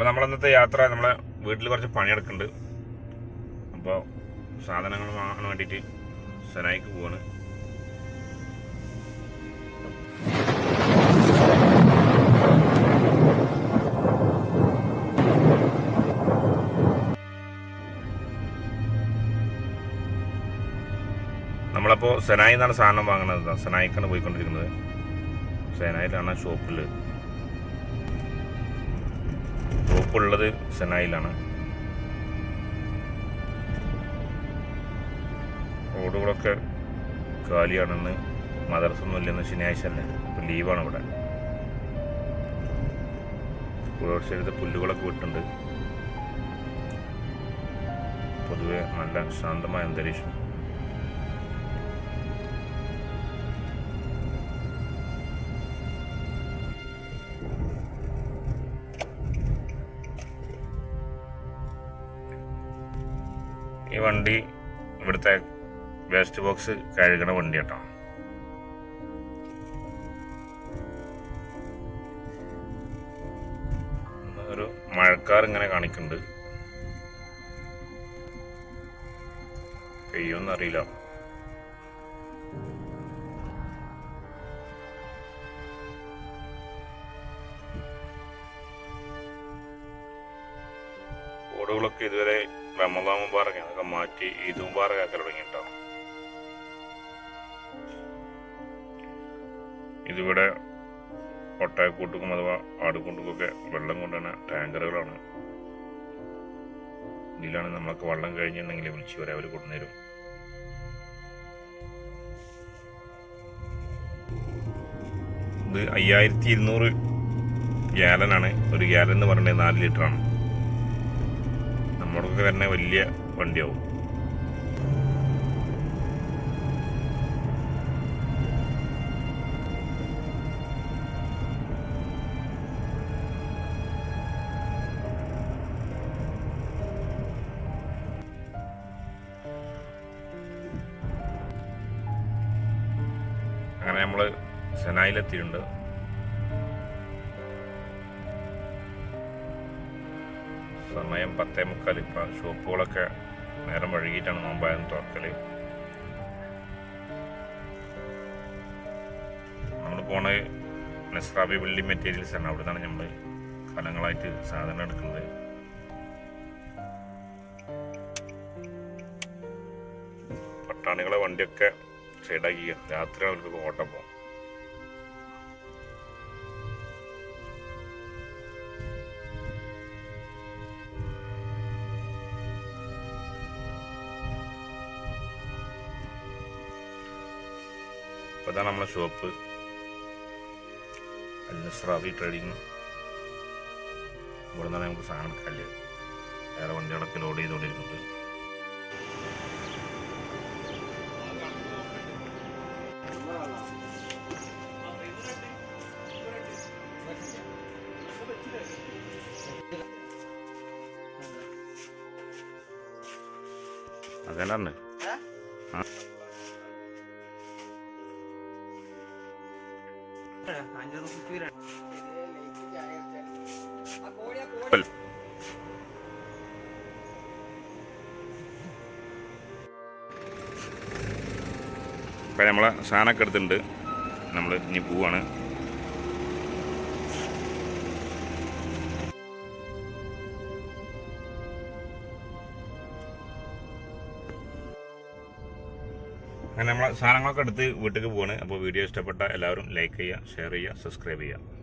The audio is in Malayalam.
അപ്പോൾ നമ്മളിന്നത്തെ യാത്ര നമ്മളെ വീട്ടിൽ കുറച്ച് പണിയെടുക്കുന്നുണ്ട്. അപ്പോൾ സാധനങ്ങൾ വാങ്ങാൻ വേണ്ടിയിട്ട് സെനായിക്ക് പോവാണ്. നമ്മളപ്പോൾ സെനായിൽ നിന്നാണ് സാധനം വാങ്ങുന്നത്. സെനായിക്കാണ് പോയിക്കൊണ്ടിരിക്കുന്നത്. സെനായിലാണ് ഷോപ്പുള്ളത് സെനായിലാണ്. റോഡുകളൊക്കെ കാലിയാണെന്ന്, മദർസൊന്നും ഇല്ലെന്ന്, ശനിയാഴ്ച അല്ലേ, അപ്പോൾ ലീവാണ് ഇവിടെ. റോഡ് സൈഡത്തെ പുല്ലുകളൊക്കെ വിട്ടുണ്ട്. പൊതുവെ നല്ല ശാന്തമായ അന്തരീക്ഷം. ഈ വണ്ടി ഇവിടുത്തെ വേസ്റ്റ് ബോക്സ് കഴുകണ വണ്ടി കേട്ടോ. ഒരു മഴക്കാർ ഇങ്ങനെ കാണിക്കുന്നുണ്ട്. പെയ്യൊന്നും അറിയില്ല. ഓടുകളൊക്കെ ഇതുവരെ റമദാൻ മുബാറക് അതൊക്കെ മാറ്റി ഈദ് മുബാറക് ആക്കാൻ തുടങ്ങിയിട്ടോ. ഇതിവിടെ ഒട്ടകക്കൂട്ടുക്കും അഥവാ ആടുകൂട്ടുക്കൊക്കെ വെള്ളം കൊണ്ടുവരുന്ന ടാങ്കറുകളാണ്. ഇതിലാണ് നമ്മളൊക്കെ വെള്ളം കഴിഞ്ഞിട്ടുണ്ടെങ്കിൽ വിളിച്ചു വരെ അവർ കൊണ്ടുവരും. ഇത് 5200 ഗാലനാണ്. ഒരു ഗാലൻ എന്ന് പറയുന്നത് 4 ലിറ്ററാണ്. നമ്മൾക്ക് തന്നെ വലിയ വണ്ടിയാവും. അങ്ങനെ നമ്മൾ സെനായിലെത്തിയിട്ടുണ്ട്. സമയം 10:45. ഇപ്പം ഷോപ്പുകളൊക്കെ നേരം വഴുകിയിട്ടാണ് നോമ്പായെന്ന് തുറക്കൽ. നമ്മൾ പോണത് നസ്രാബി ബിൽഡിംഗ് മെറ്റീരിയൽസ് ആണ്. അവിടെ നിന്നാണ് നമ്മൾ കാലങ്ങളായിട്ട് സാധനം എടുക്കുന്നത്. പട്ടാണികളെ വണ്ടിയൊക്കെ സൈഡാക്കി രാത്രി അവർക്ക് ഓട്ടം പോകും. അപ്പോൾ ഇതാണ് നമ്മളെ ഷോപ്പ്, നസ്രാബി ട്രേഡിങ്. ഇവിടെ നിന്നാണ് നമുക്ക് സാധനം എടുക്കാല്ലേ. വേറെ വണ്ടികളൊക്കെ ലോഡ് ചെയ്തുകൊണ്ടിരിക്കുന്നത്. അതെന്നാണ് ഇപ്പം നമ്മളെ സാധനമൊക്കെ എടുത്തിട്ടുണ്ട്. നമ്മൾ ഇനി പോവാണ്. അങ്ങനെ നമ്മളെ സാധനങ്ങളൊക്കെ എടുത്ത് വീട്ടിലേക്ക് പോവാണ്. അപ്പോൾ വീഡിയോ ഇഷ്ടപ്പെട്ട എല്ലാവരും ലൈക്ക് ചെയ്യുക, ഷെയർ ചെയ്യുക, സബ്സ്ക്രൈബ് ചെയ്യുക.